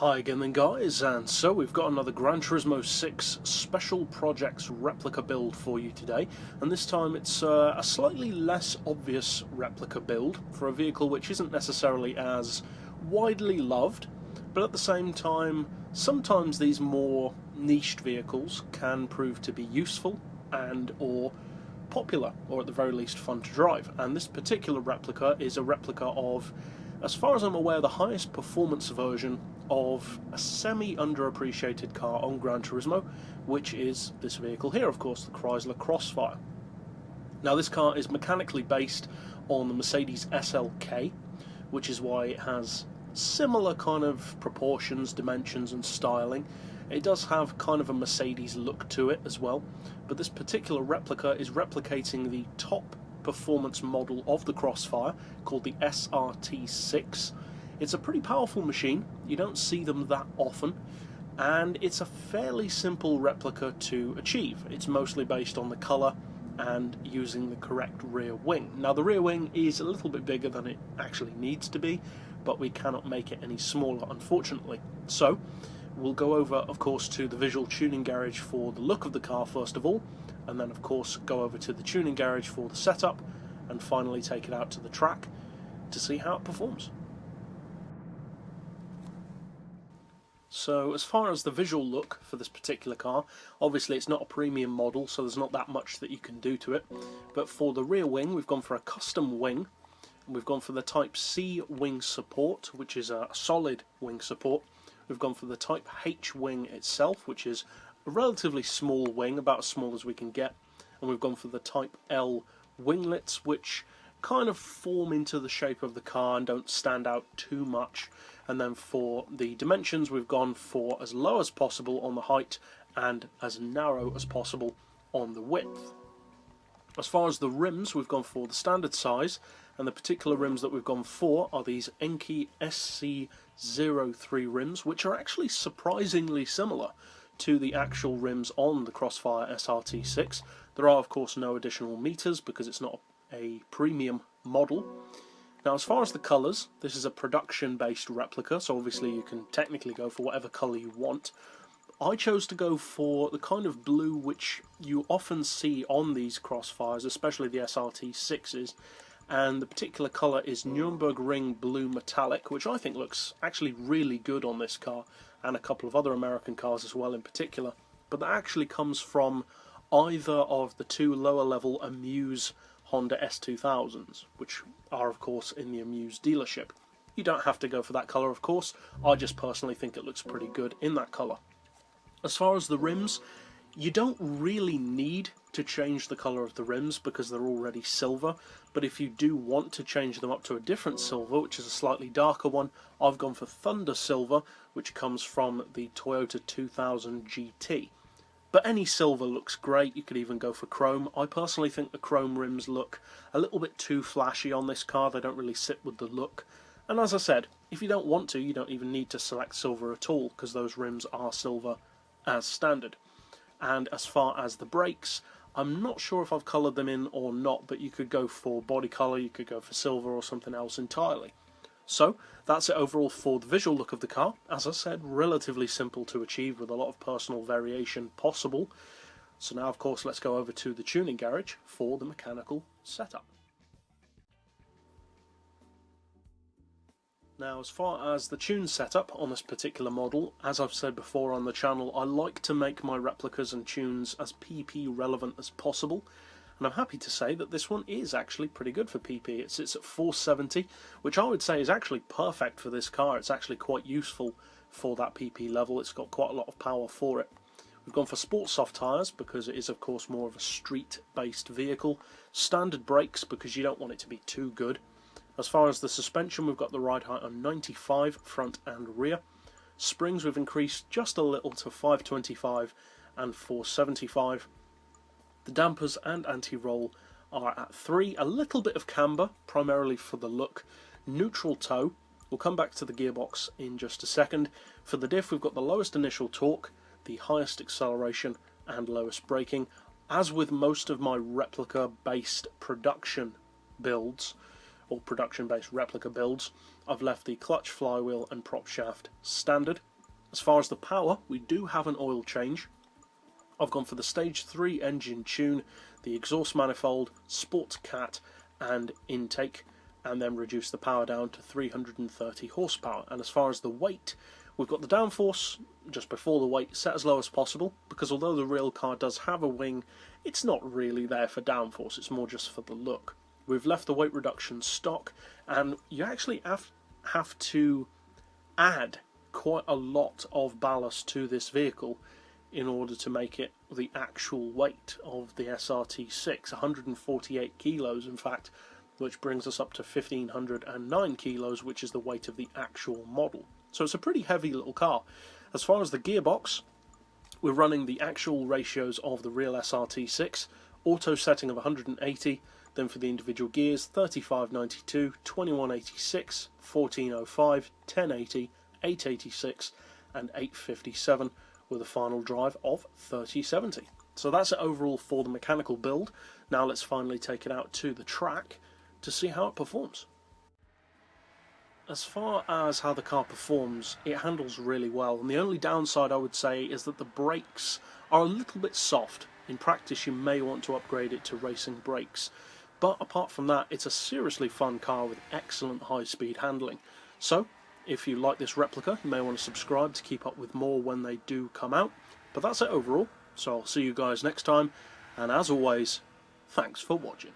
Hi again then guys, and so we've got another Gran Turismo 6 Special Projects replica build for you today, and this time it's a slightly less obvious replica build for a vehicle which isn't necessarily as widely loved, but at the same time sometimes these more niched vehicles can prove to be useful and or popular, or at the very least fun to drive. And this particular replica is a replica of, as far as I'm aware, the highest performance version of a semi-underappreciated car on Gran Turismo, which is this vehicle here, of course, the Chrysler Crossfire. Now this car is mechanically based on the Mercedes SLK, which is why it has similar kind of proportions, dimensions and styling. It does have kind of a Mercedes look to it as well, but this particular replica is replicating the top performance model of the Crossfire, called the SRT-6. It's a pretty powerful machine, you don't see them that often, and it's a fairly simple replica to achieve. It's mostly based on the colour and using the correct rear wing. Now the rear wing is a little bit bigger than it actually needs to be, but we cannot make it any smaller, unfortunately. So we'll go over, of course, to the visual tuning garage for the look of the car first of all, and then of course go over to the tuning garage for the setup, and finally take it out to the track to see how it performs. So as far as the visual look for this particular car, obviously it's not a premium model, so there's not that much that you can do to it, but for the rear wing we've gone for a custom wing, and we've gone for the Type C wing support, which is a solid wing support. We've gone for the Type H wing itself, which is a relatively small wing, about as small as we can get, and we've gone for the Type L winglets, which kind of form into the shape of the car and don't stand out too much. And then for the dimensions we've gone for as low as possible on the height and as narrow as possible on the width. As far as the rims, we've gone for the standard size, and the particular rims that we've gone for are these Enkei SC03 rims, which are actually surprisingly similar to the actual rims on the Crossfire SRT-6. There are of course no additional meters because it's not a premium model. Now as far as the colours, this is a production based replica, so obviously you can technically go for whatever colour you want. I chose to go for the kind of blue which you often see on these Crossfires, especially the SRT-6s, and the particular colour is Nürburgring Blue Metallic, which I think looks actually really good on this car, and a couple of other American cars as well in particular. But that actually comes from either of the two lower level Amuse Honda S2000s, which are of course in the Amuse dealership. You don't have to go for that colour of course, I just personally think it looks pretty good in that colour. As far as the rims, you don't really need to change the colour of the rims because they're already silver, but if you do want to change them up to a different silver, which is a slightly darker one, I've gone for Thunder Silver, which comes from the Toyota 2000 GT. But any silver looks great, you could even go for chrome. I personally think the chrome rims look a little bit too flashy on this car, they don't really sit with the look. And as I said, if you don't want to, you don't even need to select silver at all, because those rims are silver as standard. And as far as the brakes, I'm not sure if I've coloured them in or not, but you could go for body colour, you could go for silver or something else entirely. So that's it overall for the visual look of the car. As I said, relatively simple to achieve with a lot of personal variation possible. So now of course let's go over to the tuning garage for the mechanical setup. Now as far as the tune setup on this particular model, as I've said before on the channel, I like to make my replicas and tunes as PP relevant as possible. And I'm happy to say that this one is actually pretty good for PP. It sits at 470, which I would say is actually perfect for this car. It's actually quite useful for that PP level. It's got quite a lot of power for it. We've gone for sport soft tyres because it is of course more of a street-based vehicle. Standard brakes because you don't want it to be too good. As far as the suspension, we've got the ride height on 95 front and rear. Springs we've increased just a little to 525 and 475. The dampers and anti-roll are at 3, a little bit of camber, primarily for the look. Neutral toe, we'll come back to the gearbox in just a second. For the diff we've got the lowest initial torque, the highest acceleration and lowest braking. As with most of my replica based production builds, or production based replica builds, I've left the clutch, flywheel and prop shaft standard. As far as the power, we do have an oil change. I've gone for the Stage 3 engine tune, the exhaust manifold, sports cat and intake, and then reduce the power down to 330 horsepower. And as far as the weight, we've got the downforce just before the weight set as low as possible, because although the real car does have a wing, it's not really there for downforce, it's more just for the look. We've left the weight reduction stock, and you actually have to add quite a lot of ballast to this vehicle in order to make it the actual weight of the SRT-6, 148 kilos in fact, which brings us up to 1509 kilos, which is the weight of the actual model. So it's a pretty heavy little car. As far as the gearbox, we're running the actual ratios of the real SRT-6, auto setting of 180, then for the individual gears 3592, 2186, 1405, 1080, 886 and 857, with a final drive of 3070. So that's it overall for the mechanical build. Now let's finally take it out to the track to see how it performs. As far as how the car performs, it handles really well, and the only downside I would say is that the brakes are a little bit soft. In practice you may want to upgrade it to racing brakes, but apart from that it's a seriously fun car with excellent high-speed handling. So if you like this replica, you may want to subscribe to keep up with more when they do come out. But that's it overall, so I'll see you guys next time, and as always, thanks for watching.